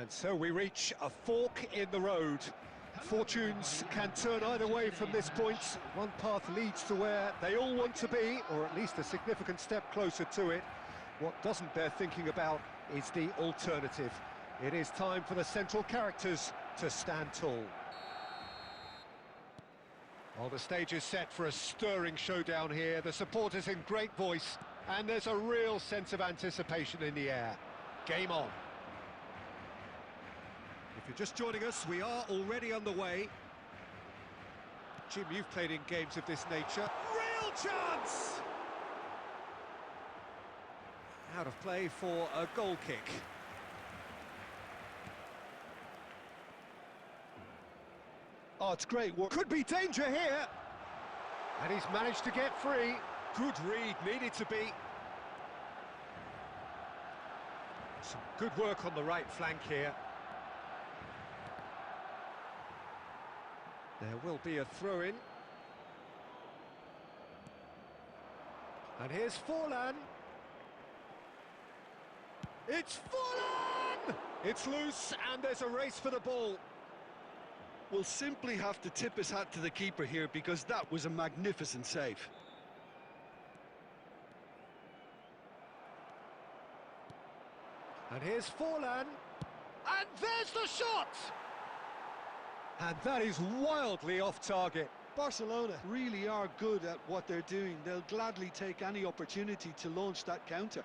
And so we reach a fork in the road. Fortunes can turn either way from this point. One path leads to where they all want to be, or at least a significant step closer to it. What doesn't bear thinking about is the alternative. It is time for the central characters to stand tall. Well, the stage is set for a stirring showdown here. The supporters in great voice, and there's a real sense of anticipation in the air. Game on. If you're just joining us, we are already underway. Jim, you've played in games of this nature. Real chance! Out of play for a goal kick. Oh, it's great work. Could be danger here. And he's managed to get free. Good read, needed to be. Some good work on the right flank here. There will be a throw-in. And here's Forlan. It's Forlan! It's loose, and there's a race for the ball. Will simply have to tip his hat to the keeper here, because that was a magnificent save. And here's Forlan. And there's the shot! And that is wildly off target. Barcelona really are good at what they're doing. They'll gladly take any opportunity to launch that counter.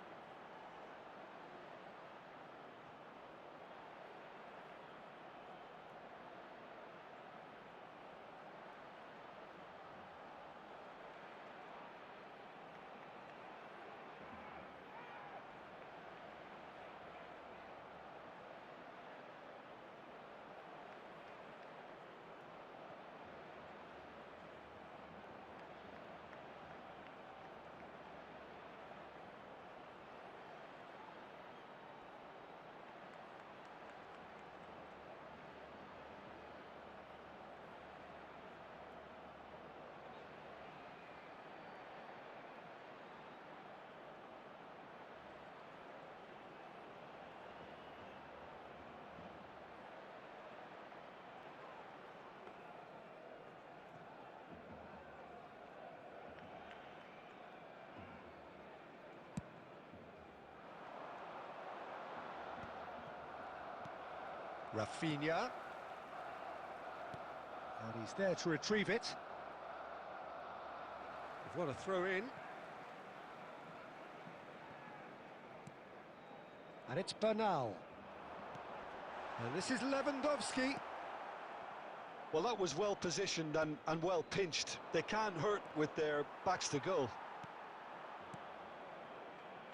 Rafinha. And he's there to retrieve it. What a throw in. And it's Bernal. And this is Lewandowski. Well, that was well positioned and well pinched. They can't hurt with their backs to goal.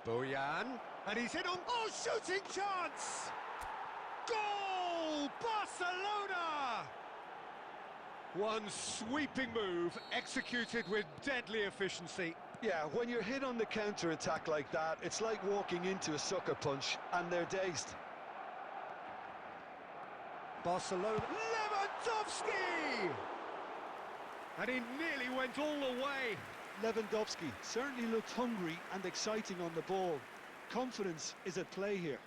Bojan. And he's in on... Oh, shooting chance! Goal! Barcelona! One sweeping move, executed with deadly efficiency. Yeah, when you're hit on the counter-attack like that, it's like walking into a sucker punch, and they're dazed. Barcelona... Lewandowski! And he nearly went all the way. Lewandowski certainly looked hungry and exciting on the ball. Confidence is at play here.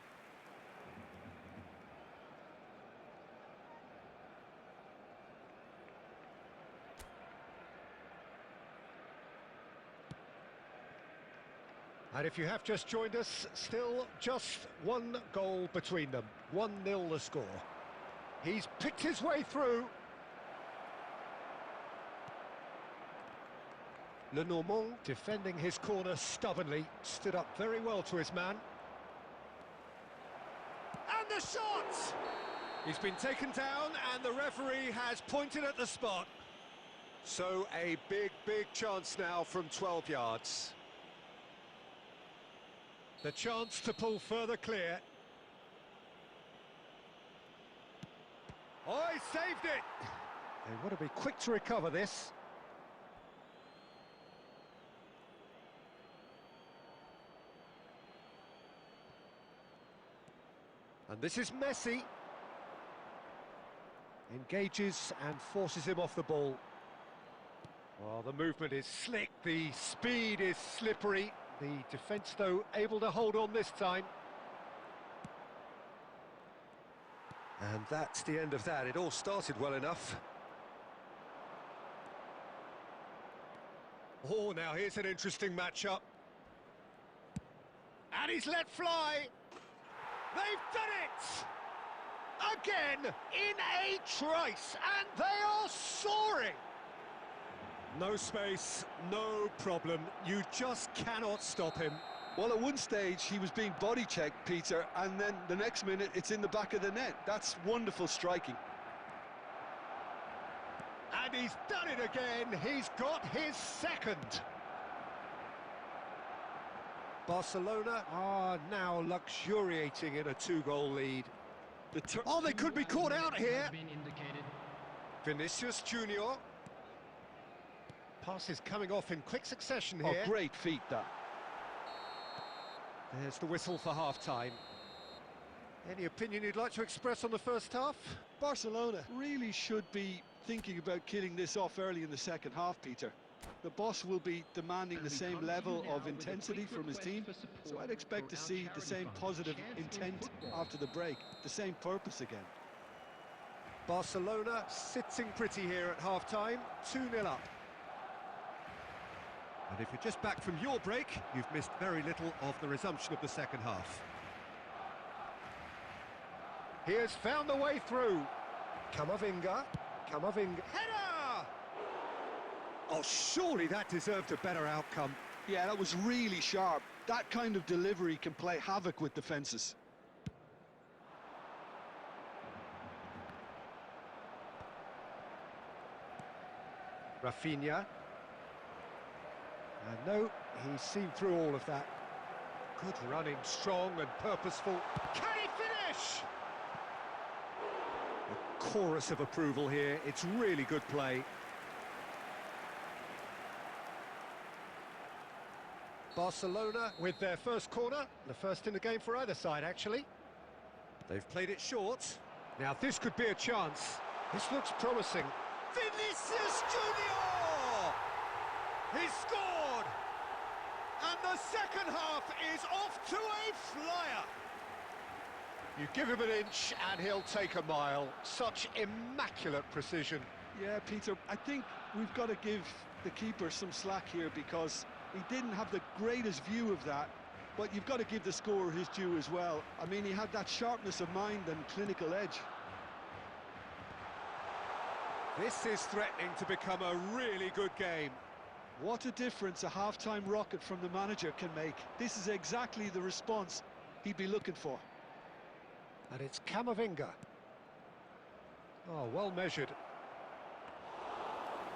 And if you have just joined us, still just one goal between them. 1-0 the score. He's picked his way through. Lenormand defending his corner stubbornly, stood up very well to his man. And the shot! He's been taken down and the referee has pointed at the spot. So a big chance now from 12 yards. The chance to pull further clear. Oh, he saved it! They want to be quick to recover this. And this is Messi. Engages and forces him off the ball. Well, the movement is slick, the speed is slippery. The defence, though, able to hold on this time. And that's the end of that. It all started well enough. Oh, now here's an interesting matchup. And he's let fly. They've done it! Again, in a trice, and they are soaring! No space, no problem. You just cannot stop him. Well, at one stage, he was being body-checked, Peter, and then the next minute, it's in the back of the net. That's wonderful striking. And he's done it again. He's got his second. Barcelona are now luxuriating in a two-goal lead. Oh, they could be caught out here. Vinicius Junior. Pass is coming off in quick succession here. Oh, great feat, that. There's the whistle for half-time. Any opinion you'd like to express on the first half? Barcelona really should be thinking about killing this off early in the second half, Peter. The boss will be demanding the same level of intensity from his team, so I'd expect to see the same positive intent after the break, the same purpose again. Barcelona sitting pretty here at half-time, 2-0 up. And if you're just back from your break, you've missed very little of the resumption of the second half. He has found the way through. Camavinga. Header! Oh, surely that deserved a better outcome. Yeah, that was really sharp. That kind of delivery can play havoc with defences. Rafinha. And no, he's seen through all of that. Good running, strong and purposeful. Can he finish? A chorus of approval here. It's really good play. Barcelona with their first corner. The first in the game for either side, actually. They've played it short. Now this could be a chance. This looks promising. Vinicius Junior! He's scored! And the second half is off to a flyer. You give him an inch and he'll take a mile. Such immaculate precision. Yeah, Peter, I think we've got to give the keeper some slack here because he didn't have the greatest view of that, but you've got to give the scorer his due as well. I mean, he had that sharpness of mind and clinical edge. This is threatening to become a really good game. What a difference a half-time rocket from the manager can make. This is exactly the response he'd be looking for. And it's Camavinga. Oh, well measured.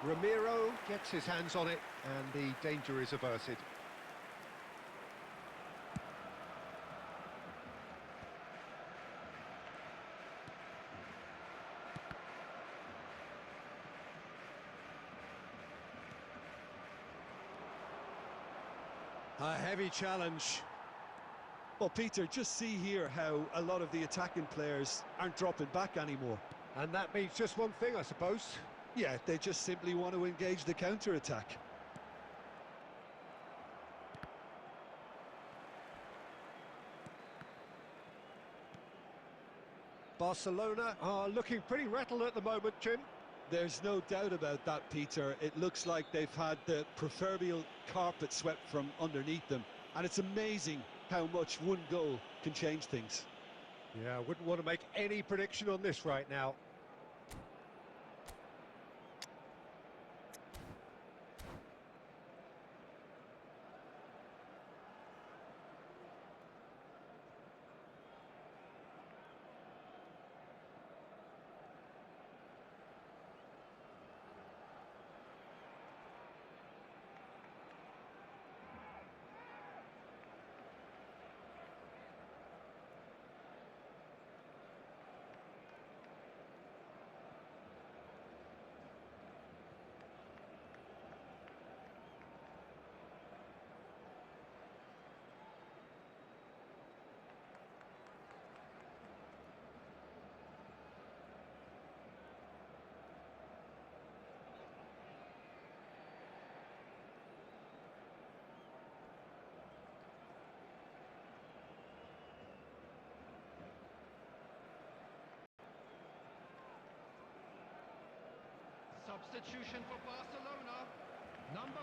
Ramiro gets his hands on it, and the danger is averted. A heavy challenge. Well, Peter, just see here how a lot of the attacking players aren't dropping back anymore. And that means just one thing, I suppose. Yeah, they just simply want to engage the counter-attack. Barcelona are looking pretty rattled at the moment, Jim. There's no doubt about that, Peter. It looks like they've had the proverbial carpet swept from underneath them. And it's amazing how much one goal can change things. Yeah, I wouldn't want to make any prediction on this right now. substitution for Barcelona. Number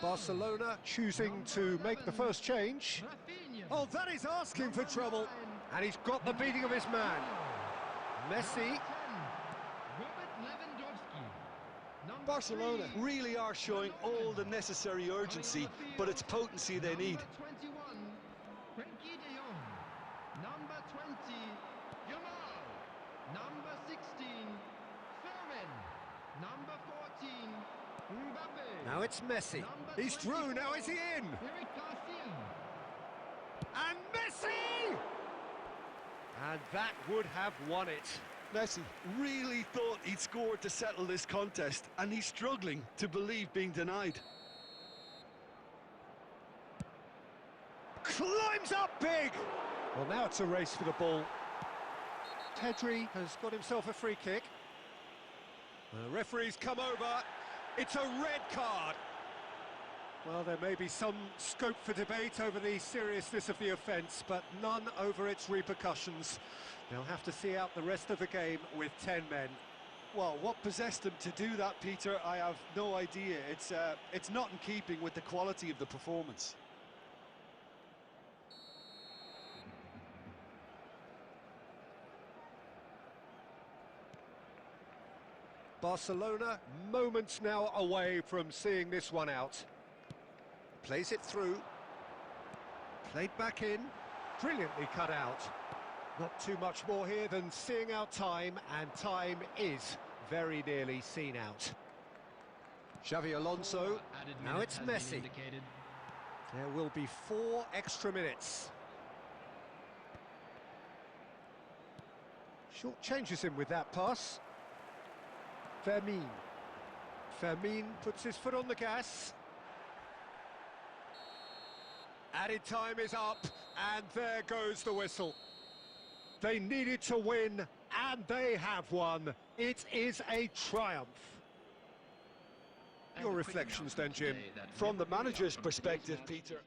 4. Barcelona choosing to make the first change. Rafinha. Oh, that is asking for trouble. And he's got the beating of his man. Messi. Robert Lewandowski. Number Barcelona 3. really are showing all the necessary urgency, but it's potency they need. Number 21. Frenkie de Jong. Number 20. Yamal. Number 16. Fermin. Number 14. Mbappe. Now it's Messi. Number He's through, now is he in? Eric Garcia. And Messi! And that would have won it. Messi really thought he'd scored to settle this contest, and he's struggling to believe being denied. Climbs up big! Well, now it's a race for the ball. Pedri has got himself a free kick. The referee's come over. It's a red card. Well, there may be some scope for debate over the seriousness of the offence, but none over its repercussions. They'll have to see out the rest of the game with 10 men. Well, what possessed them to do that, Peter, I have no idea. It's not in keeping with the quality of the performance. Barcelona moments now away from seeing this one out. Plays it through. Played back in. Brilliantly cut out. Not too much more here than seeing out time, and time is very nearly seen out. Xavi Alonso. Now it's Messi. There will be 4 extra minutes. Short changes him with that pass. Fermin. Fermin puts his foot on the gas. Added time is up, and there goes the whistle. They needed to win, and they have won. It is a triumph. Your reflections then, Jim? From the manager's perspective, Peter,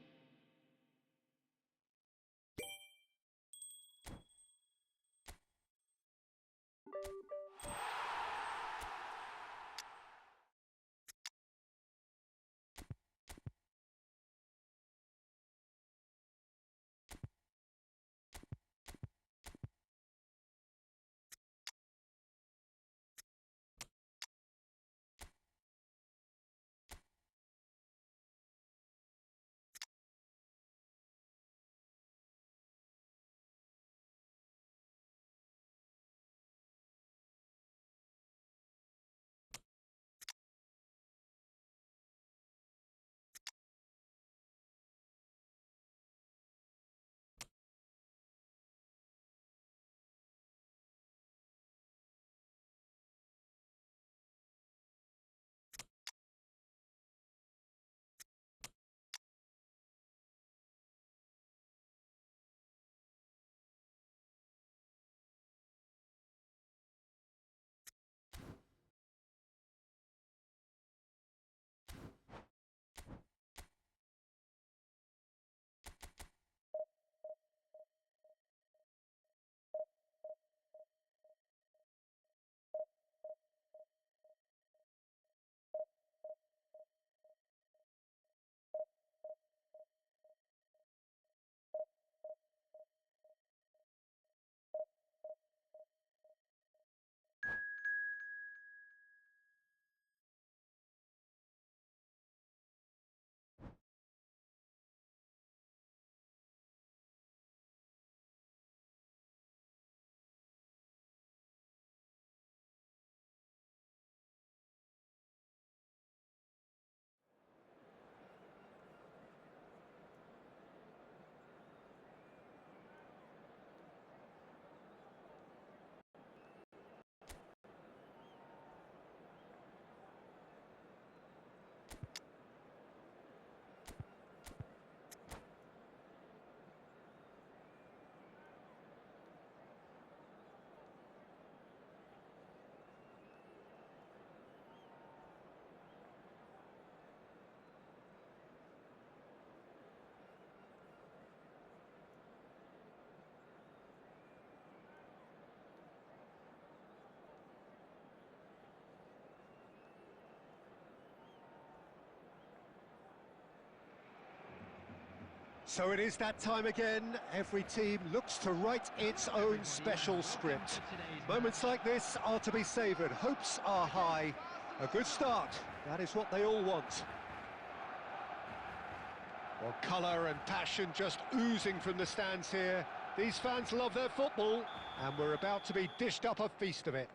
So it is that time again. Every team looks to write its own special script. Moments like this are to be savoured. Hopes are high. A good start. That is what they all want. Well, colour and passion just oozing from the stands here. These fans love their football, and we're about to be dished up a feast of it.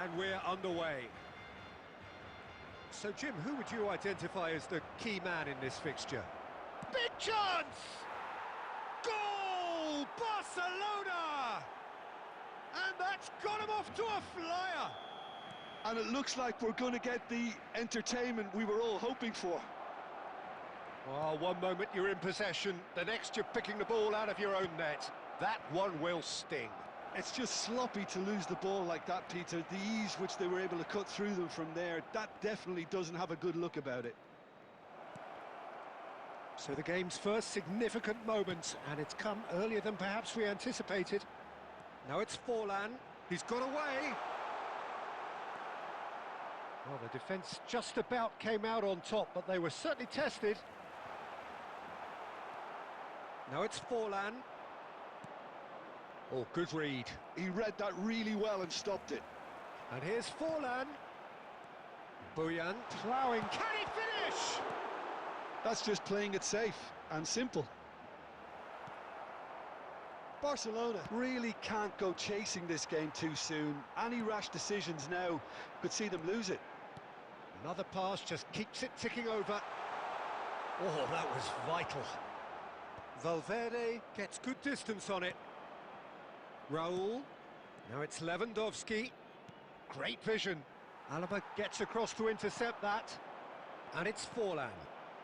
And we're underway. So, Jim, who would you identify as the key man in this fixture? Big chance! Goal! Barcelona! And that's got him off to a flyer! And it looks like we're going to get the entertainment we were all hoping for. Oh, one moment you're in possession, the next you're picking the ball out of your own net. That one will sting. It's just sloppy to lose the ball like that, Peter. The ease which they were able to cut through them from there, that definitely doesn't have a good look about it. So the game's first significant moment, and it's come earlier than perhaps we anticipated. Now it's Forlan. He's got away. Well, the defence just about came out on top, but they were certainly tested. Now it's Forlan. Oh, good read. He read that really well and stopped it. And here's Forlan. Bojan ploughing. Can he finish? That's just playing it safe and simple. Barcelona really can't go chasing this game too soon. Any rash decisions now could see them lose it. Another pass just keeps it ticking over. Oh, that was vital. Valverde gets good distance on it. Raul. Now it's Lewandowski. Great vision. Alaba gets across to intercept that. And it's Forlan.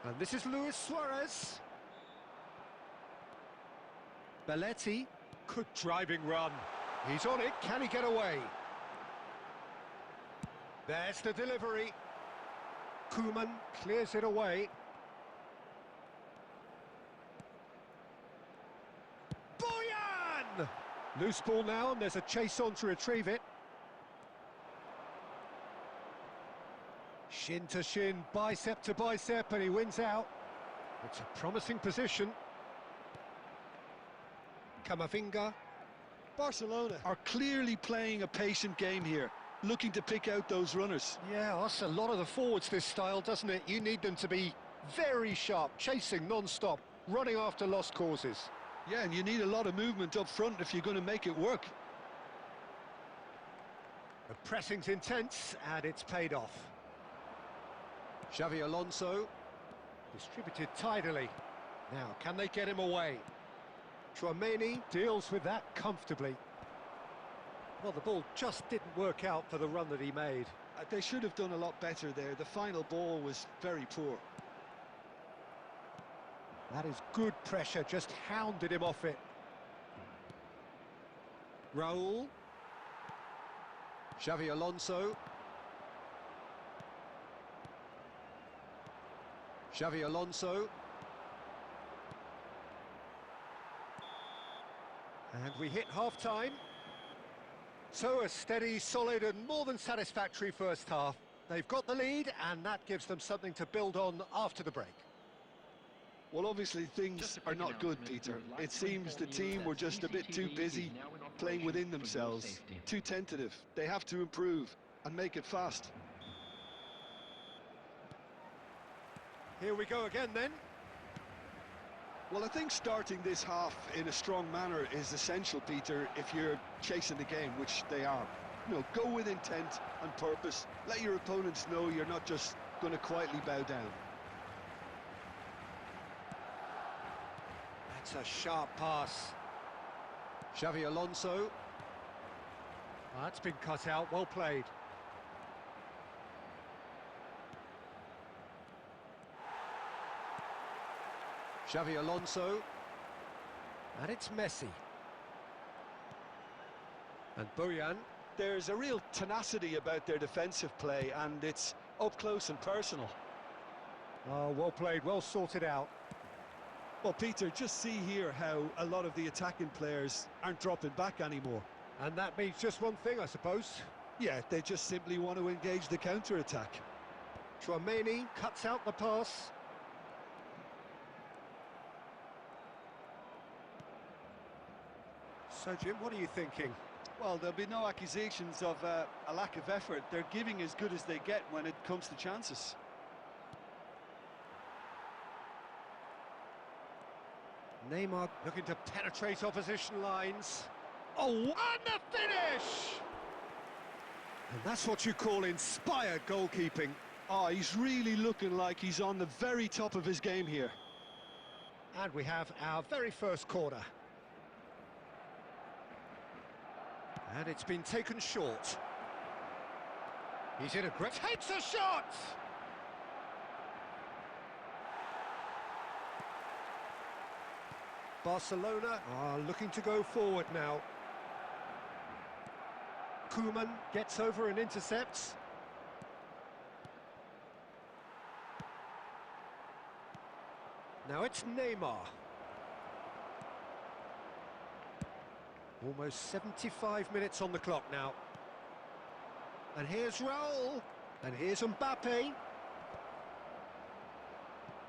And this is Luis Suarez. Belletti. Good driving run. He's on it. Can he get away? There's the delivery. Koeman clears it away. Bojan! Loose ball now, and there's a chase on to retrieve it. Shin to shin, bicep to bicep, and he wins out. It's a promising position. Camavinga. Barcelona are clearly playing a patient game here, looking to pick out those runners. Yeah, that's a lot of the forwards, this style, doesn't it? You need them to be very sharp, chasing non-stop, running after lost causes. Yeah, and you need a lot of movement up front if you're going to make it work. The pressing's intense, and it's paid off. Xavi Alonso, distributed tidily. Now, can they get him away? Tchouaméni deals with that comfortably. Well, the ball just didn't work out for the run that he made. They should have done a lot better there. The final ball was very poor. That is good pressure, just hounded him off it. Raul. Xavi Alonso. Xavi Alonso. And we hit half-time. So a steady, solid and more than satisfactory first half. They've got the lead, and that gives them something to build on after the break. Well, obviously things are not good, Peter. It seems the team were just a bit too busy playing within themselves, too tentative. They have to improve and make it fast. Here we go again then. Well, I think starting this half in a strong manner is essential, Peter, if you're chasing the game, which they are. You know, go with intent and purpose. Let your opponents know you're not just going to quietly bow down. That's a sharp pass. Xavi Alonso. That's been cut out, well played. Xavi Alonso. And it's Messi. And Bojan. There's a real tenacity about their defensive play, and it's up close and personal. Oh, well played, well sorted out. Well, Peter, just see here how a lot of the attacking players aren't dropping back anymore. And that means just one thing, I suppose. Yeah, they just simply want to engage the counter-attack. Chouameni cuts out the pass. So, Jim, what are you thinking? Well, there'll be no accusations of a lack of effort. They're giving as good as they get when it comes to chances. Neymar looking to penetrate opposition lines. Oh, and the finish! And that's what you call inspired goalkeeping. Oh, he's really looking like he's on the very top of his game here. And we have our very first corner. And it's been taken short. He's in a grip. Takes a shot! Barcelona are looking to go forward now. Koeman gets over and intercepts. Now it's Neymar. Almost 75 minutes on the clock now. And here's Raul. And here's Mbappe.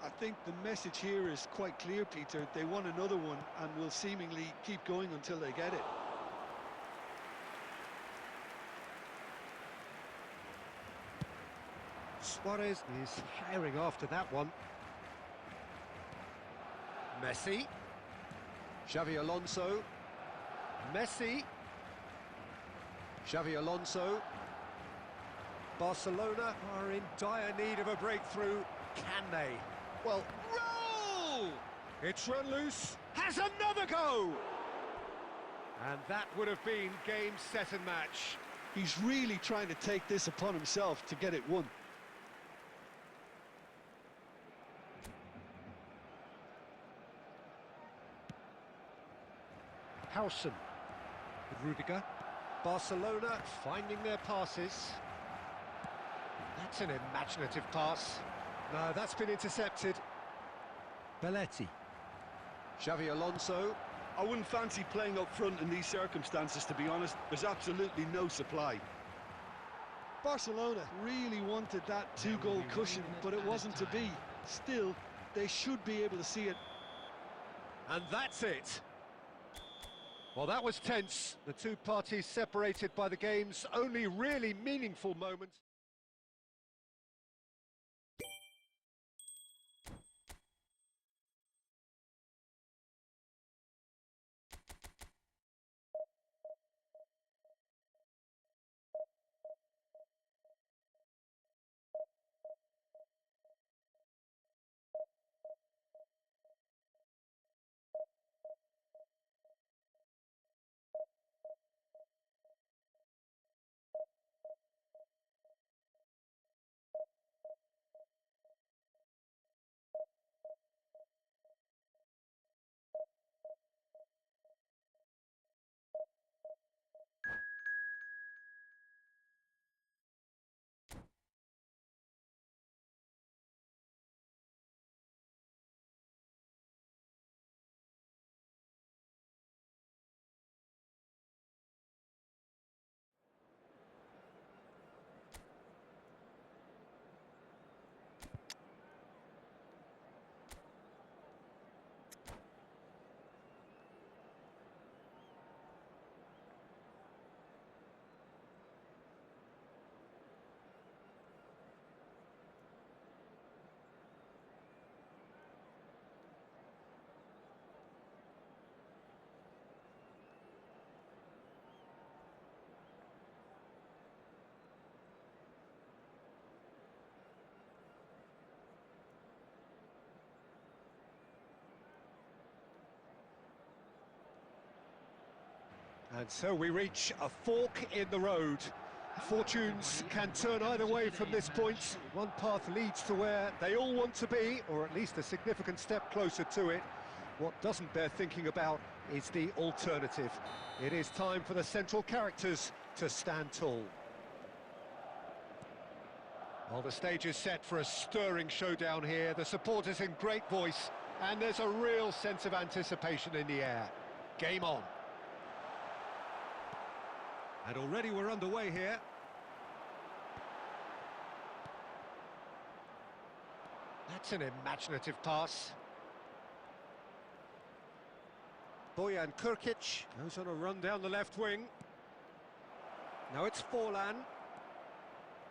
I think the message here is quite clear, Peter. They want another one and will seemingly keep going until they get it. Suarez is herring after that one. Messi. Xavi Alonso. Messi. Xavi Alonso. Barcelona are in dire need of a breakthrough. Can they? Well, roll! It's run loose. Has another go! And that would have been game, set and match. He's really trying to take this upon himself to get it won. Howson with Rudiger. Barcelona finding their passes. That's an imaginative pass. No, that's been intercepted. Belletti. Xavi Alonso. I wouldn't fancy playing up front in these circumstances, to be honest. There's absolutely no supply. Barcelona really wanted that two-goal cushion, but it wasn't to be. Still, they should be able to see it. And that's it. Well, that was tense. The two parties separated by the game's only really meaningful moments. And so we reach a fork in the road. Fortunes can turn either way from this point. One path leads to where they all want to be, or at least a significant step closer to it. What doesn't bear thinking about is the alternative. It is time for the central characters to stand tall. Well, the stage is set for a stirring showdown here. The supporters in great voice, And there's a real sense of anticipation in the air. Game on. And already we're underway here. That's an imaginative pass. Bojan Krkic goes on a run down the left wing. Now it's Forlan.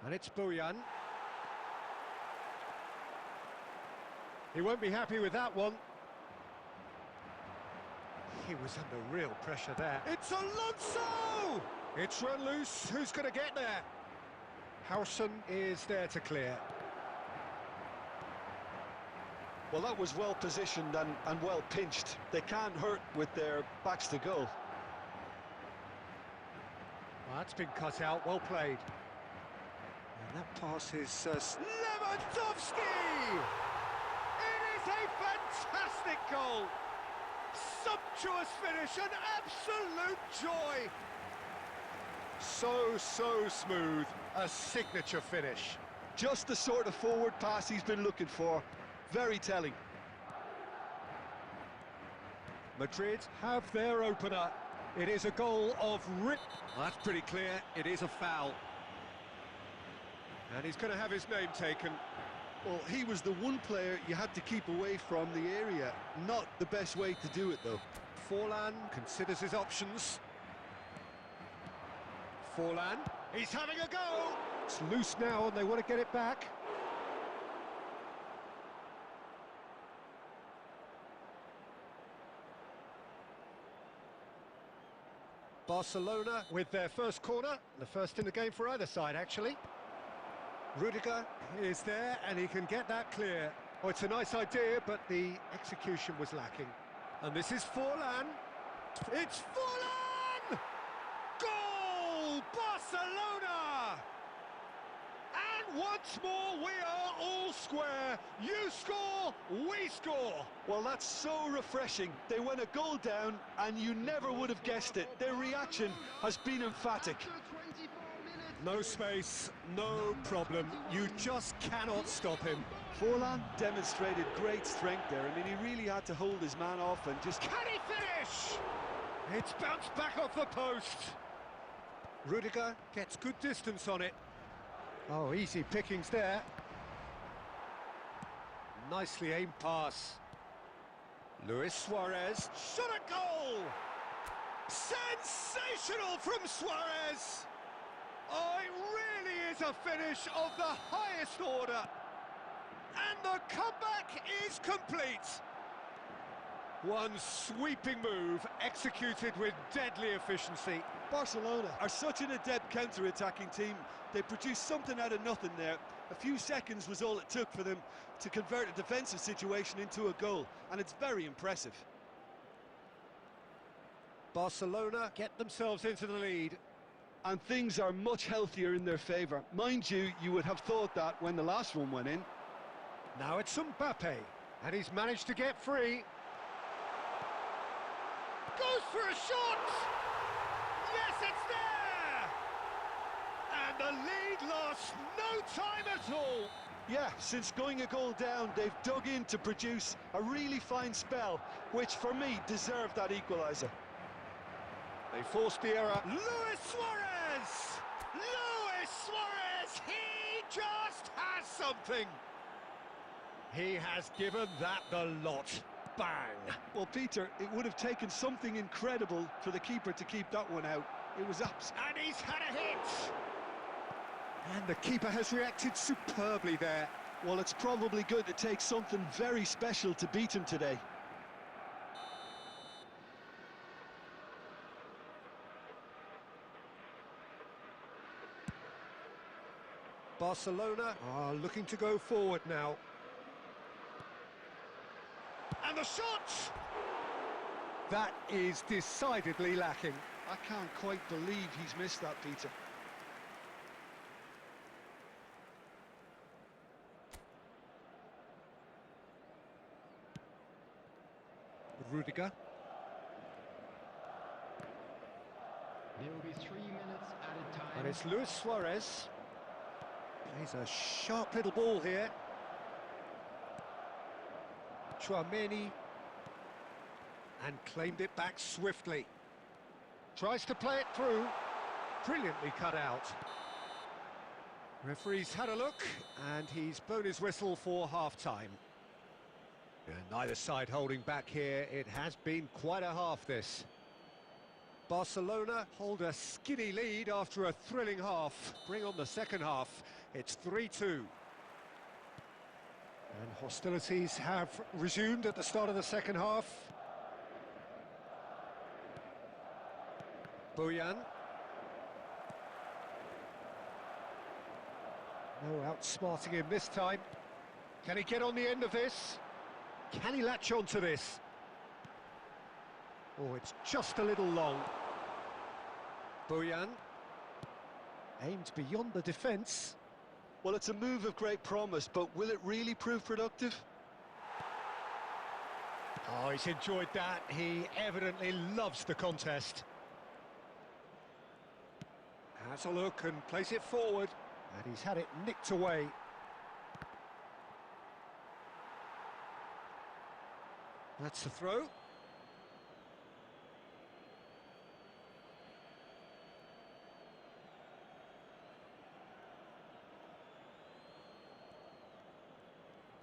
And it's Bojan. He won't be happy with that one. He was under real pressure there. It's Alonso! It's run loose. Who's going to get there? Howson is there to clear. Well, that was well positioned and well pinched. They can't hurt with their backs to goal. Well, that's been cut out. Well played. And that pass is Lewandowski! It is a fantastic goal! Sumptuous finish, an absolute joy! So smooth, a signature finish. Just the sort of forward pass he's been looking for. Very telling. Madrid have their opener. It is a goal of rip. That's pretty clear, it is a foul. And he's going to have his name taken. Well, he was the one player you had to keep away from the area. Not the best way to do it, though. Forlan considers his options. Forlan, he's having a go! It's loose now and they want to get it back. Barcelona with their first corner, the first in the game for either side, actually. Rudiger is there, and he can get that clear. Oh, it's a nice idea, but the execution was lacking. And this is Forlan. It's Forlan! Goal! Barcelona! And once more, we are all square. You score, we score. Well, that's so refreshing. They went a goal down, and you never would have guessed it. Their reaction has been emphatic. No space, no problem. You just cannot stop him. Forlan demonstrated great strength there. I mean, he really had to hold his man off and just... Can he finish? It's bounced back off the post. Rudiger gets good distance on it. Oh, easy pickings there. Nicely aimed pass. Luis Suarez, shot a goal! Sensational from Suarez! Oh, it really is a finish of the highest order. And the comeback is complete. One sweeping move executed with deadly efficiency. Barcelona are such an adept counter-attacking team. They produced something out of nothing there. A few seconds was all it took for them to convert a defensive situation into a goal, and it's very impressive. Barcelona get themselves into the lead. And things are much healthier in their favour. Mind you, you would have thought that when the last one went in. Now it's Mbappe, and he's managed to get free. Goes for a shot! Yes, it's there! And the lead lost no time at all. Yeah, since going a goal down, they've dug in to produce a really fine spell, which for me deserved that equaliser. They forced the error. Luis Suarez! Luis Suarez! He just has something! He has given that the lot. Bang! Well, Peter, it would have taken something incredible for the keeper to keep that one out. It was ups. And he's had a hit! And the keeper has reacted superbly there. Well, it's probably going to take something very special to beat him today. Barcelona are looking to go forward now. And the shot! That is decidedly lacking. I can't quite believe he's missed that, Peter. Rudiger. There will be 3 minutes added time. And it's Luis Suarez. Plays a sharp little ball here. Tchouaméni, and claimed it back swiftly. Tries to play it through, brilliantly cut out. Referee's had a look, and he's blown his whistle for half-time. And neither side holding back here. It has been quite a half, this. Barcelona hold a skinny lead after a thrilling half. Bring on the second half. It's 3-2. And hostilities have resumed at the start of the second half. Bojan. No outsmarting him this time. Can he get on the end of this? Can he latch on to this? Oh, it's just a little long. Bojan. Aimed beyond the defence. Well, it's a move of great promise, but will it really prove productive? Oh, he's enjoyed that. He evidently loves the contest. Has a look and plays it forward. And he's had it nicked away. That's the throw.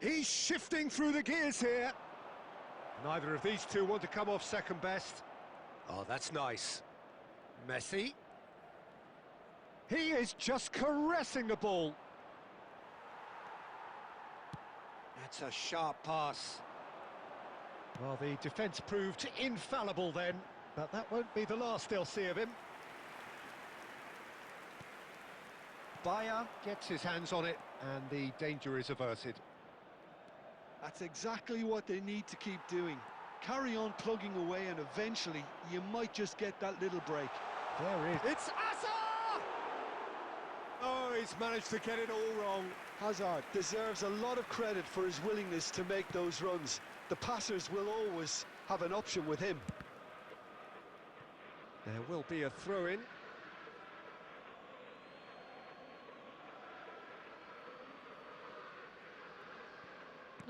He's shifting through the gears here. Neither of these two want to come off second best. Oh, that's nice. Messi. He is just caressing the ball. That's a sharp pass. Well, the defence proved infallible then, but that won't be the last they'll see of him. Bayer gets his hands on it, and the danger is averted. That's exactly what they need to keep doing. Carry on plugging away, and eventually you might just get that little break. There is. It's Hazard! Oh, he's managed to get it all wrong. Hazard deserves a lot of credit for his willingness to make those runs. The passers will always have an option with him. There will be a throw-in.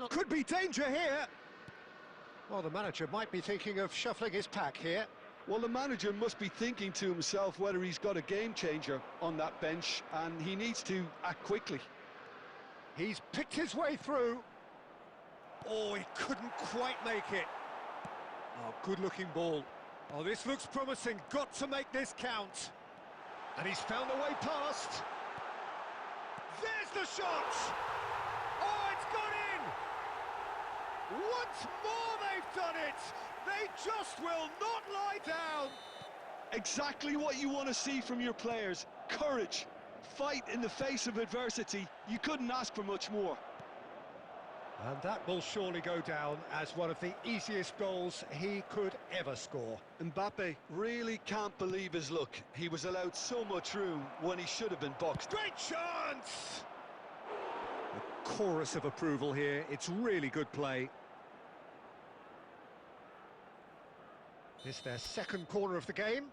Could be danger here. Well, the manager might be thinking of shuffling his pack here. Well, the manager must be thinking to himself whether he's got a game changer on that bench, and he needs to act quickly. He's picked his way through. Oh, he couldn't quite make it. Oh, good-looking ball. Oh, this looks promising. Got to make this count. And he's found a way past. There's the shot! Oh, it's gone in! Once more they've done it! They just will not lie down! Exactly what you want to see from your players. Courage. Fight in the face of adversity. You couldn't ask for much more. And that will surely go down as one of the easiest goals he could ever score. Mbappe really can't believe his luck. He was allowed so much room when he should have been boxed. Great chance! A chorus of approval here. It's really good play. It's their second corner of the game.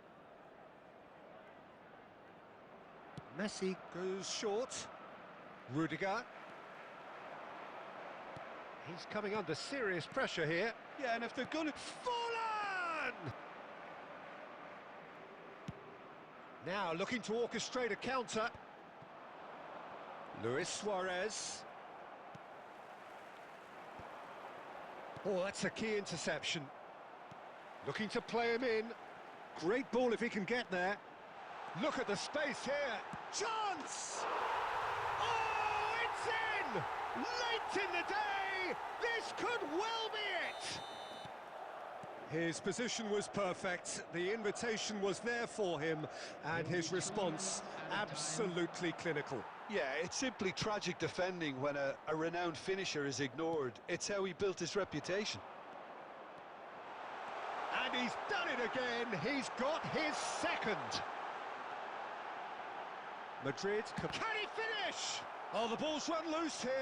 Messi goes short. Rudiger. He's coming under serious pressure here. Yeah, and if they're going to... Fallen! Now looking to orchestrate a counter. Luis Suarez. Oh, that's a key interception. Looking to play him in. Great ball if he can get there. Look at the space here. Chance! Oh, it's in! Late in the day! This could well be it! His position was perfect. The invitation was there for him, and his response absolutely clinical. Yeah, it's simply tragic defending when a renowned finisher is ignored. It's how he built his reputation. And he's done it again. He's got his second. Madrid, can he finish? Oh, the ball's run loose here.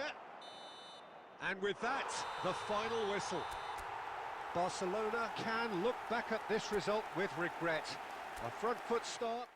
And with that, the final whistle. Barcelona can look back at this result with regret. A front foot start.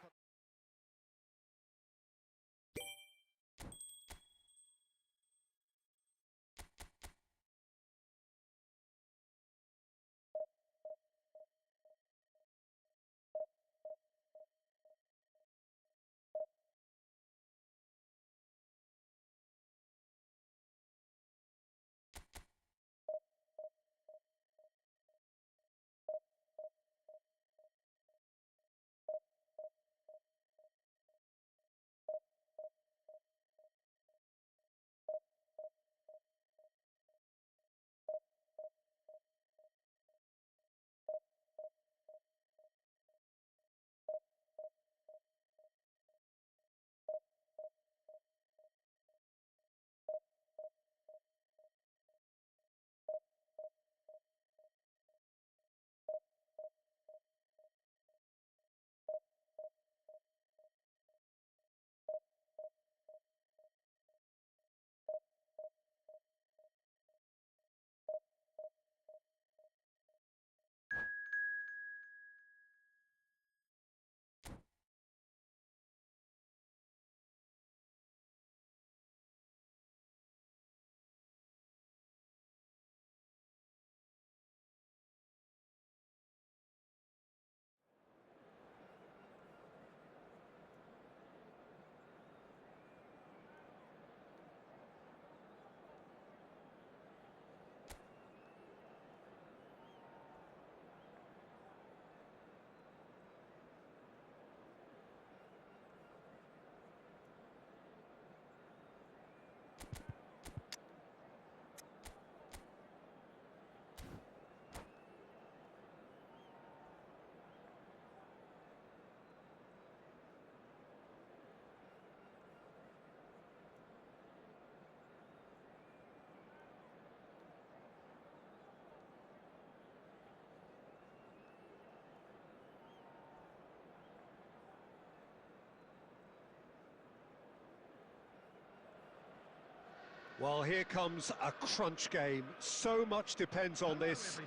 Well, here comes a crunch game. So much depends on this.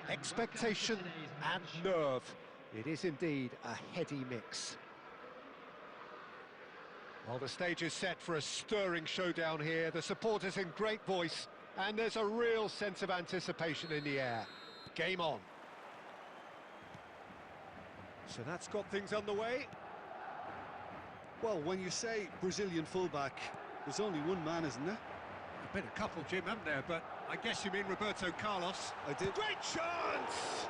Expectation and nerve. It is indeed a heady mix. Well, the stage is set for a stirring showdown here. The supporters in great voice, and there's a real sense of anticipation in the air. Game on. So that's got things underway. Well, when you say Brazilian fullback, there's only one man, isn't there? There's been a couple, Jim, haven't there? But I guess you mean Roberto Carlos. I did. Great chance!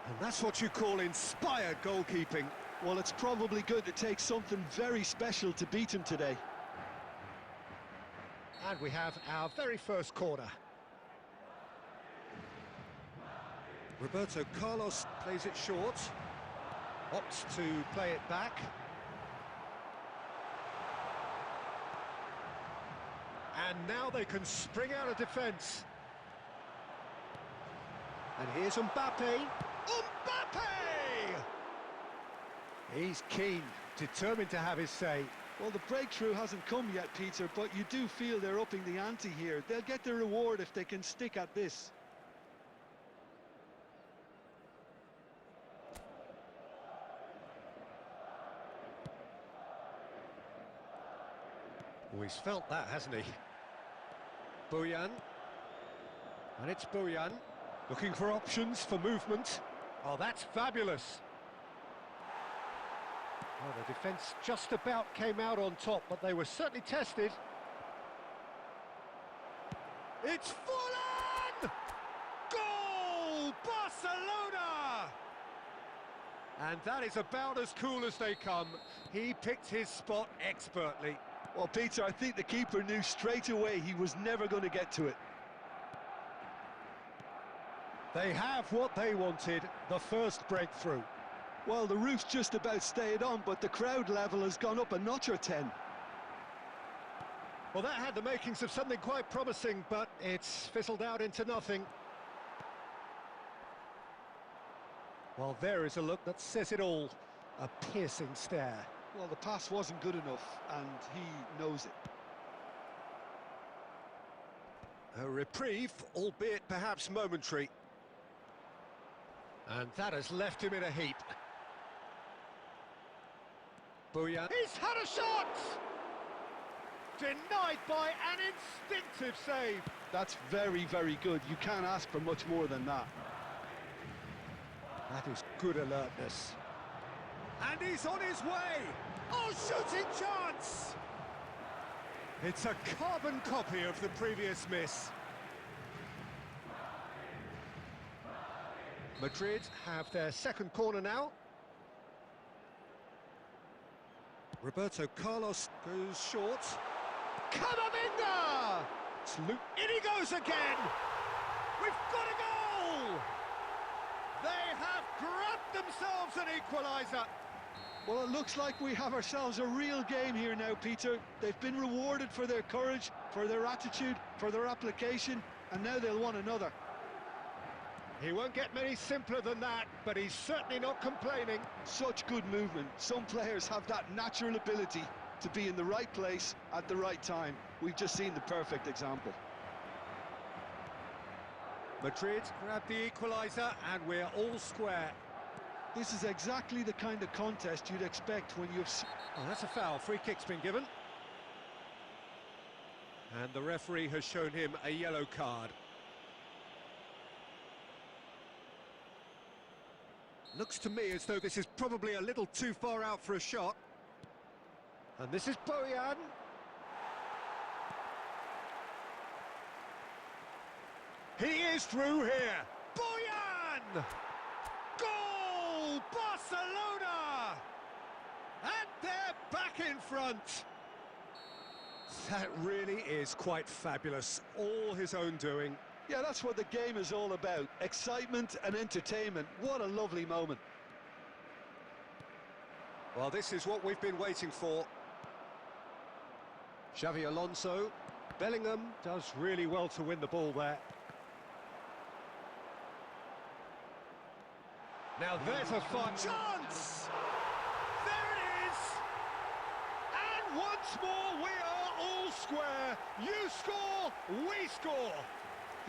And that's what you call inspired goalkeeping. Well, it's probably good to take something very special to beat him today. And we have our very first corner. Roberto Carlos plays it short. Opts to play it back. And now they can spring out of defence. And here's Mbappe. Mbappe! He's keen, determined to have his say. Well, the breakthrough hasn't come yet, Peter, but you do feel they're upping the ante here. They'll get the reward if they can stick at this. Oh, he's felt that, hasn't he? Bojan. And it's Bojan. Looking for options for movement. Oh, that's fabulous. Well, the defence just about came out on top, but they were certainly tested. It's Forlan! Goal! Barcelona! And that is about as cool as they come. He picked his spot expertly. Well, Peter, I think the keeper knew straight away he was never going to get to it. They have what they wanted, the first breakthrough. Well, the roof's just about stayed on, but the crowd level has gone up a notch or 10. Well, that had the makings of something quite promising, but it's fizzled out into nothing. Well, there is a look that says it all. A piercing stare. Well, the pass wasn't good enough, and he knows it. A reprieve, albeit perhaps momentary. And that has left him in a heap. Bojan. He's had a shot! Denied by an instinctive save. That's very, very good. You can't ask for much more than that. That is good alertness. And he's on his way! Oh, shooting chance! It's a carbon copy of the previous miss. Madrid have their second corner now. Roberto Carlos goes short. Camavinga! In he goes again! We've got a goal! They have grabbed themselves an equaliser. Well, it looks like we have ourselves a real game here now, Peter. They've been rewarded for their courage, for their attitude, for their application, and now they'll want another. He won't get many simpler than that, but he's certainly not complaining. Such good movement. Some players have that natural ability to be in the right place at the right time. We've just seen the perfect example. Madrid grab the equaliser, and we're all square. This is exactly the kind of contest you'd expect when you've... Oh, that's a foul. Free kick's been given. And the referee has shown him a yellow card. Looks to me as though this is probably a little too far out for a shot. And this is Bojan. He is through here. Bojan! Goal! Barcelona! And they're back in front. That really is quite fabulous. All his own doing. Yeah, that's what the game is all about. Excitement and entertainment. What a lovely moment. Well, this is what we've been waiting for. Xavi Alonso. Bellingham does really well to win the ball there. Now there's a fun chance! There it is! And once more we are all square. square, you score, we score.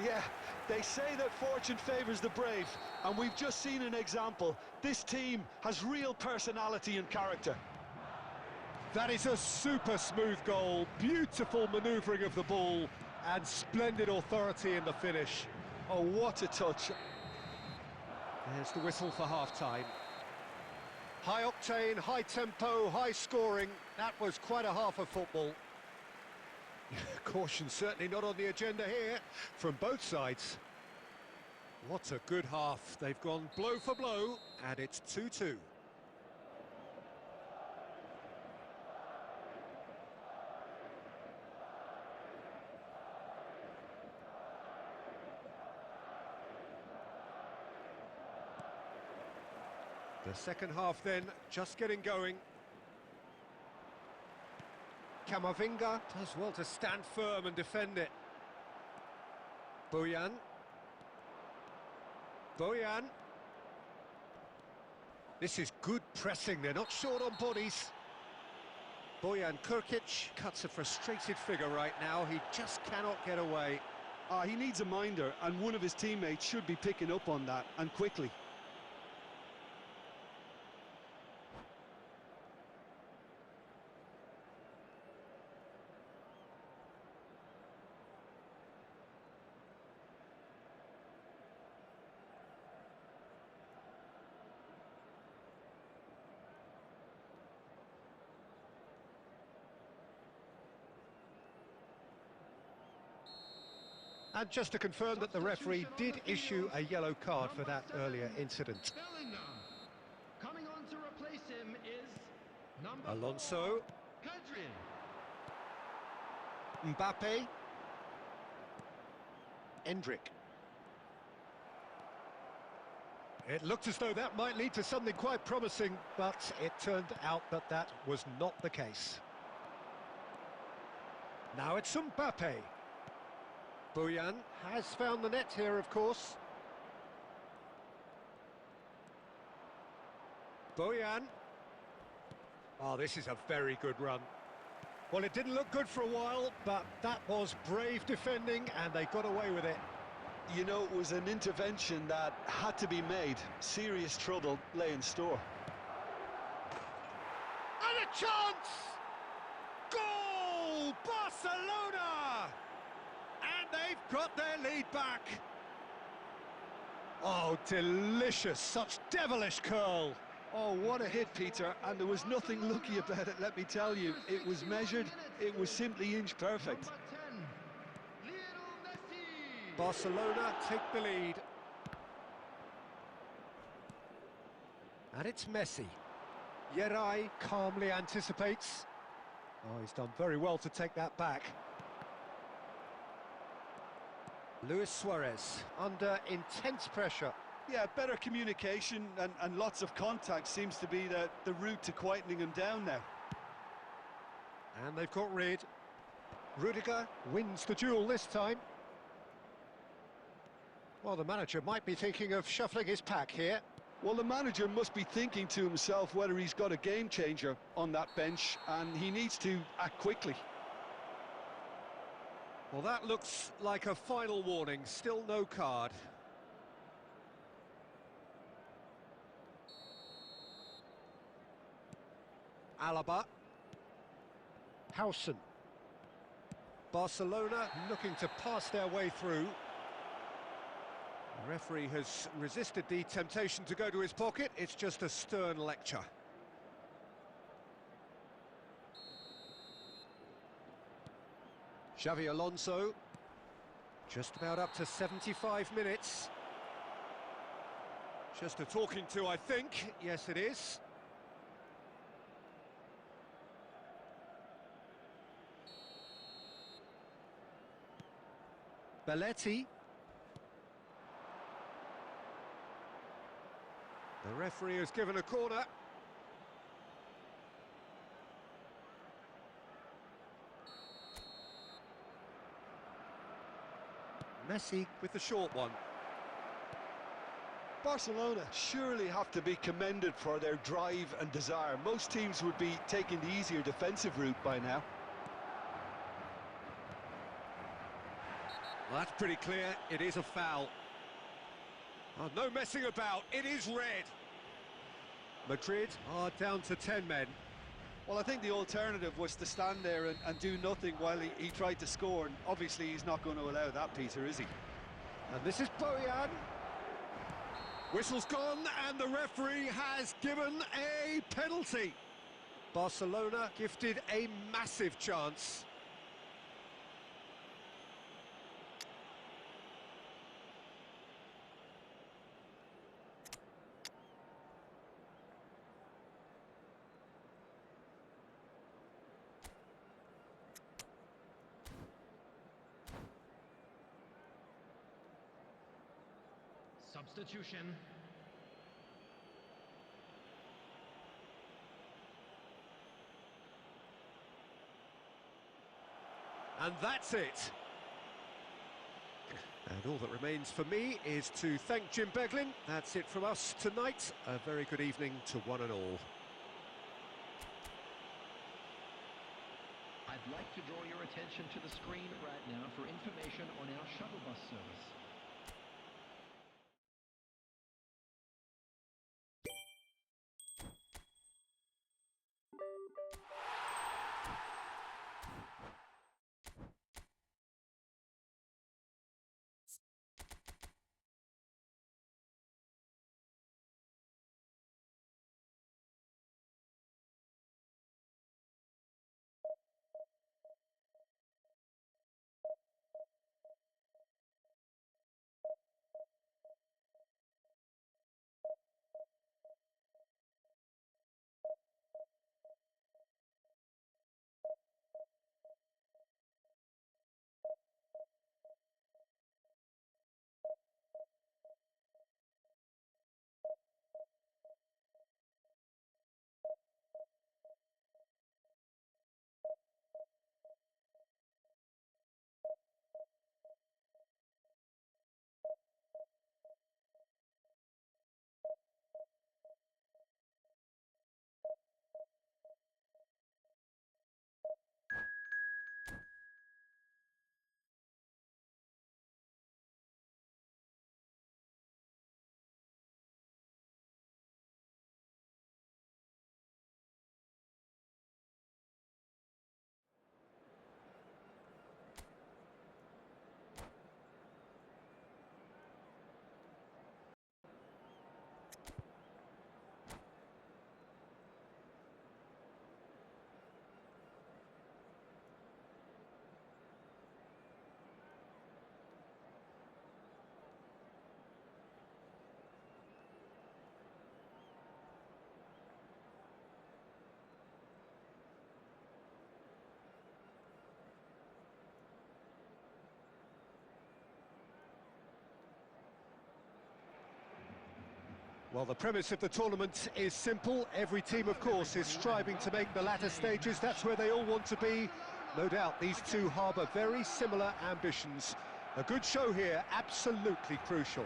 Yeah, they say that fortune favours the brave, and we've just seen an example. This team has real personality and character. That is a super smooth goal, beautiful manoeuvring of the ball, and splendid authority in the finish. Oh, what a touch. There's the whistle for half-time. High octane, high tempo, high scoring. That was quite a half of football. Caution certainly not on the agenda here from both sides. What a good half. They've gone blow for blow, and it's 2-2. The second half then, just getting going. Camavinga does well to stand firm and defend it. Bojan. This is good pressing, they're not short on bodies. Bojan Krkić cuts a frustrated figure right now, he just cannot get away. He needs a minder, and one of his teammates should be picking up on that, and quickly. And just to confirm that the referee did issue a yellow card for that earlier incident. Bellingham. Coming on to replace him is number Alonso. 4, Pedri. Mbappe. Endrick. It looked as though that might lead to something quite promising, but it turned out that that was not the case. Now it's Mbappe. Bojan has found the net here, of course. Bojan. Oh, this is a very good run. Well, it didn't look good for a while, but that was brave defending, and they got away with it. You know, it was an intervention that had to be made. Serious trouble lay in store. And a chance! Goal! Barcelona! And they've got their lead back. Oh, delicious, such devilish curl. Oh, what a hit, Peter, and there was nothing lucky about it, let me tell you. It was measured, it was simply inch perfect. Number 10, Lionel Messi. Barcelona take the lead. And it's Messi. Yeray calmly anticipates. Oh, he's done very well to take that back. Luis Suarez under intense pressure. Yeah, better communication and lots of contact seems to be the route to quietening him down now. And they've got rid. Rudiger wins the duel this time. Well, the manager might be thinking of shuffling his pack here. Well, the manager must be thinking to himself whether he's got a game changer on that bench, and he needs to act quickly. Well, that looks like a final warning. Still no card. Alaba. Howson. Barcelona looking to pass their way through. The referee has resisted the temptation to go to his pocket. It's just a stern lecture. Xavi Alonso. Just about up to 75 minutes. Just a talking to, I think. Yes, it is. Belletti. The referee has given a corner. Messi with the short one. Barcelona surely have to be commended for their drive and desire. Most teams would be taking the easier defensive route by now. Well, that's pretty clear. It is a foul. Oh, no messing about. It is red. Madrid are down to 10 men. Well, I think the alternative was to stand there and do nothing while he tried to score, and obviously he's not going to allow that, Peter, is he? And this is Bojan. Whistle's gone, and the referee has given a penalty. Barcelona gifted a massive chance. Substitution. And that's it. And all that remains for me is to thank Jim Beglin. That's it from us tonight. A very good evening to one and all. I'd like to draw your attention to the screen right now for information on our shuttle bus service. Well, the premise of the tournament is simple. Every team, of course, is striving to make the latter stages. That's where they all want to be. No doubt these two harbour very similar ambitions. A good show here, absolutely crucial.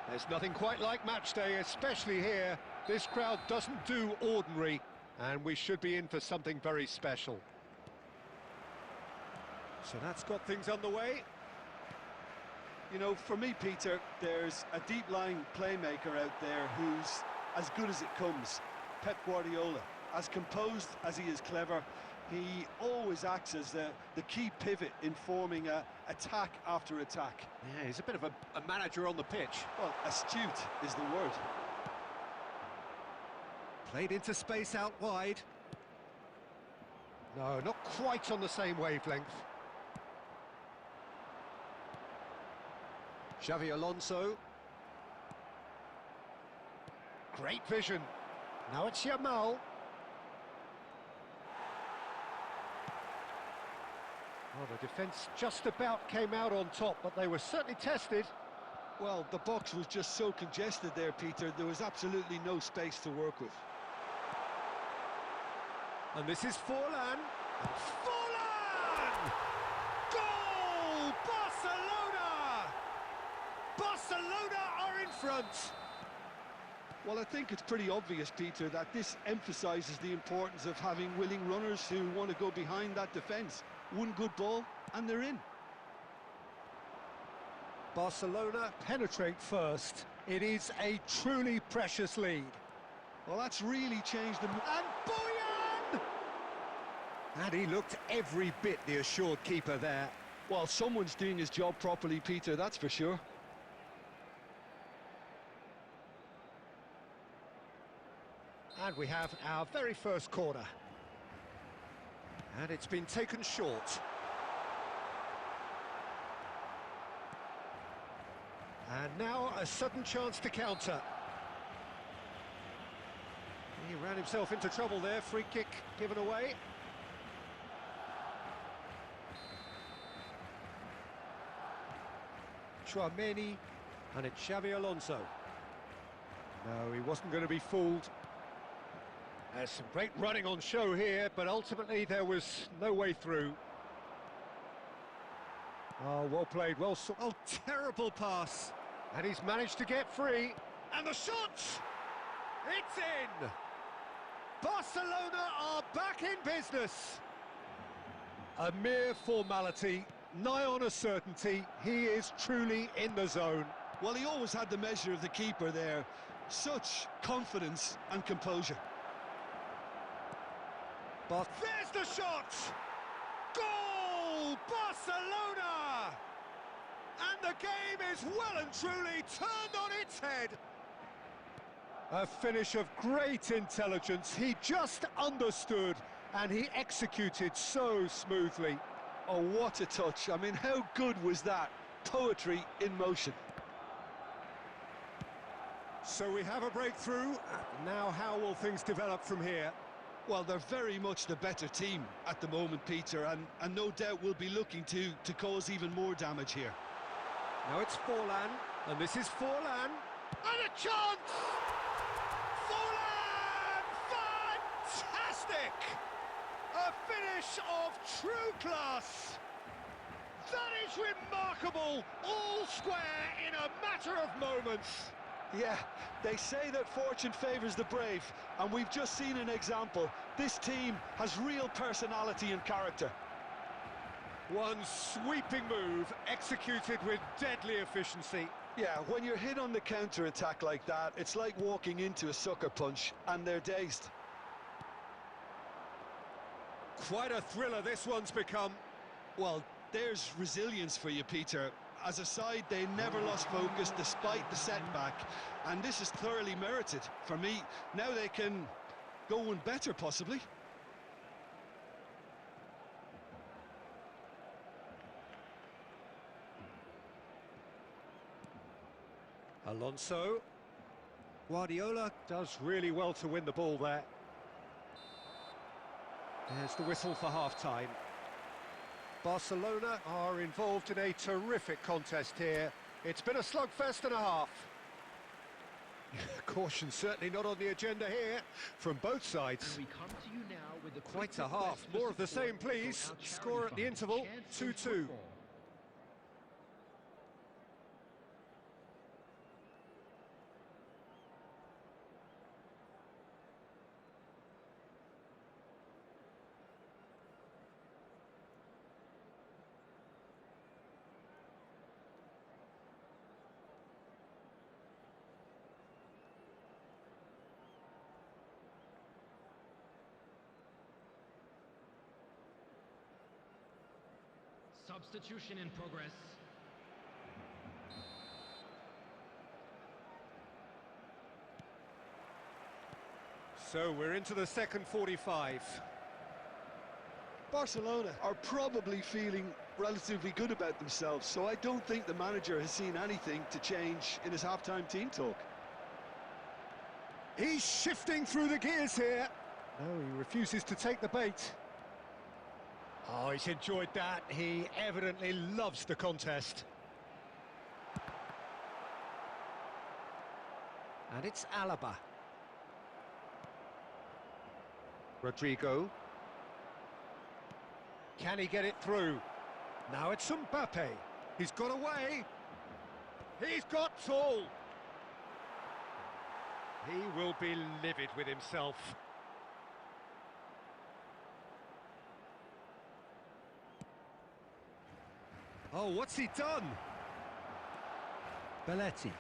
There's nothing quite like match day, especially here. This crowd doesn't do ordinary, and we should be in for something very special. So that's got things underway. You know, for me, Peter, there's a deep-lying playmaker out there who's as good as it comes. Pep Guardiola. As composed as he is clever, he always acts as the key pivot in forming attack after attack. Yeah, he's a bit of a manager on the pitch. Well, astute is the word. Played into space out wide. No, not quite on the same wavelength. Xavi Alonso. Great vision. Now it's Yamal. Oh, the defence just about came out on top, but they were certainly tested. Well, the box was just so congested there, Peter. There was absolutely no space to work with. And this is Forlan. Forlan! Goal! Barcelona! Barcelona are in front. Well, I think it's pretty obvious, Peter, that this emphasises the importance of having willing runners who want to go behind that defence. One good ball and they're in. Barcelona penetrate first. It is a truly precious lead. Well, that's really changed them. And Boyan! And he looked every bit the assured keeper there. Well, someone's doing his job properly, Peter, that's for sure. And we have our very first corner. And it's been taken short. And now a sudden chance to counter. He ran himself into trouble there, free kick given away. Tchouameni, and it's Xabi Alonso. No, he wasn't going to be fooled. There's some great running on show here, but ultimately there was no way through. Oh, well played, well... Oh, terrible pass. And he's managed to get free. And the shot! It's in! Barcelona are back in business. A mere formality, nigh on a certainty. He is truly in the zone. Well, he always had the measure of the keeper there. Such confidence and composure. But there's the shot! Goal! Barcelona! And the game is well and truly turned on its head. A finish of great intelligence. He just understood and he executed so smoothly. Oh, what a touch. I mean, how good was that? Poetry in motion. So we have a breakthrough. Now how will things develop from here? Well, they're very much the better team at the moment, Peter, and no doubt will be looking to cause even more damage here. Now it's Forlan, and this is Forlan, and a chance! Forlan! Fantastic! A finish of true class! That is remarkable! All square in a matter of moments. Yeah, they say that fortune favours the brave, and we've just seen an example. This team has real personality and character. One sweeping move, executed with deadly efficiency. Yeah, when you're hit on the counter-attack like that, it's like walking into a sucker punch, and they're dazed. Quite a thriller this one's become. Well, there's resilience for you, Peter. As a side, they never lost focus despite the setback, and this is thoroughly merited. For me, now they can go one better, possibly. Alonso. Guardiola does really well to win the ball there. There's the whistle for half-time. Barcelona are involved in a terrific contest here. It's been a slugfest and a half. Caution certainly not on the agenda here from both sides. We come to you now with Quite a half. More of the same, please. Score at the interval, 2-2. Substitution in progress. So we're into the second 45. Barcelona are probably feeling relatively good about themselves, so I don't think the manager has seen anything to change in his half-time team talk. He's shifting through the gears here. No, he refuses to take the bait. Oh, he's enjoyed that. He evidently loves the contest. And it's Alaba. Rodrigo. Can he get it through? Now it's Mbappe. He's got away. He's got tall. He will be livid with himself. Oh, what's he done? Belletti.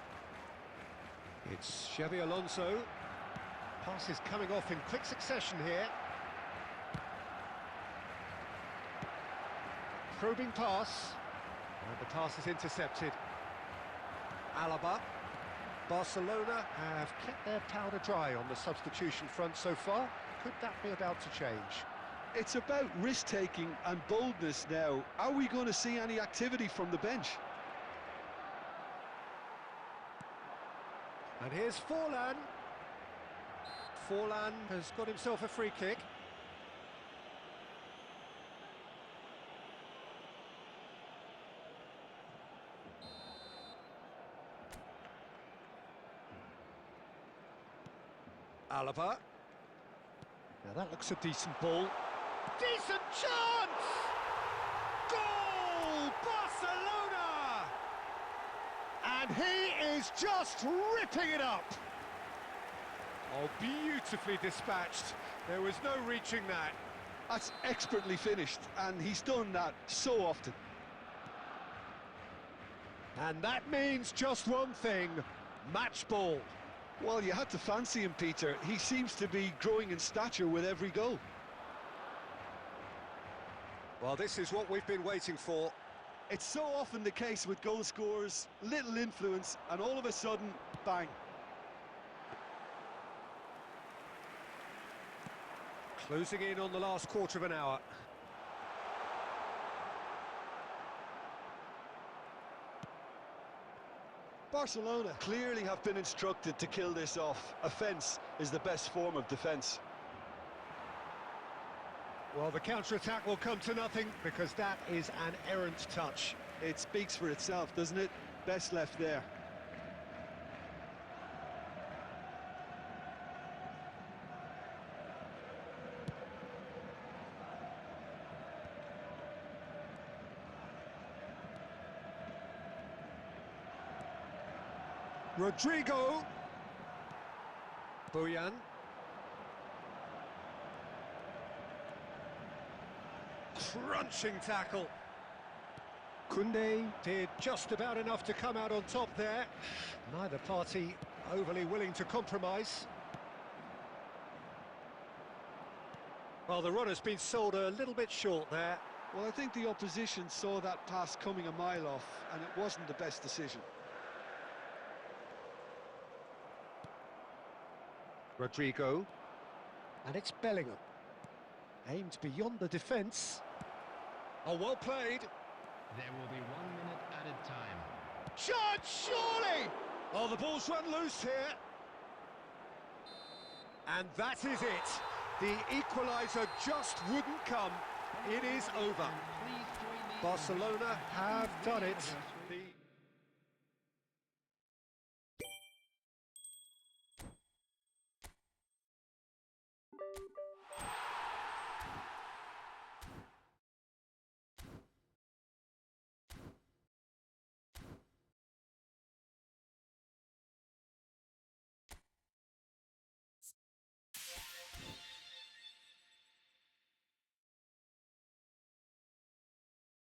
It's Xabi Alonso. Passes coming off in quick succession here. Probing pass. And the pass is intercepted. Alaba. Barcelona have kept their powder dry on the substitution front so far. Could that be about to change? It's about risk-taking and boldness now. Are we going to see any activity from the bench? And here's Forlan. Forlan has got himself a free kick. Alaba. Now that looks a decent ball. Decent chance! Goal! Barcelona! And he is just ripping it up. Oh, beautifully dispatched. There was no reaching that. That's expertly finished, and he's done that so often. And that means just one thing, match ball. Well, you had to fancy him, Peter. He seems to be growing in stature with every goal. Well, this is what we've been waiting for. It's so often the case with goal scorers, little influence, and all of a sudden, bang. Closing in on the last quarter of an hour. Barcelona clearly have been instructed to kill this off. Offence is the best form of defence. Well, the counter-attack will come to nothing because that is an errant touch. It speaks for itself, doesn't it? Best left there. Rodrigo. Bojan. Crunching tackle. Koundé did just about enough to come out on top there. Neither party overly willing to compromise. Well, the run has been sold a little bit short there. Well, I think the opposition saw that pass coming a mile off, and it wasn't the best decision. Rodrigo. And it's Bellingham. Aimed beyond the defence. Oh, well played. There will be 1 minute added time. Shot, surely! Oh, the ball's run loose here. And that is it. The equaliser just wouldn't come. It is over. Barcelona have done it.